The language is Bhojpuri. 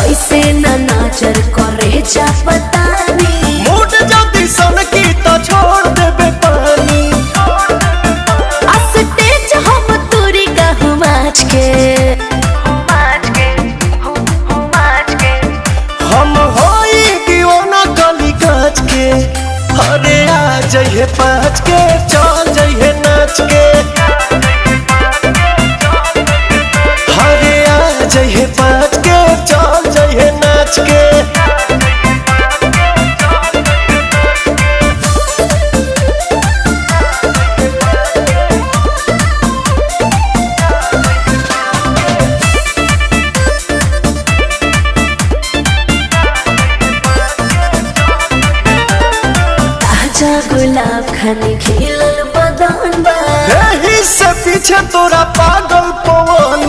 ऐसे ना नाचर करे जा पता नहीं मूड जल्दी सन की तो छोड़ देबे पानी स्टेज हम तोरी कहूँ माच के हम होई दीवाना गली काच के अरे आ जइहे पाँच के चल जइहे नाच के अरे आ जइहे पाँच के चल जइहे नाच के गुलाब खाने खिलल बदन बा एही से पीछे तोरा पागल पवन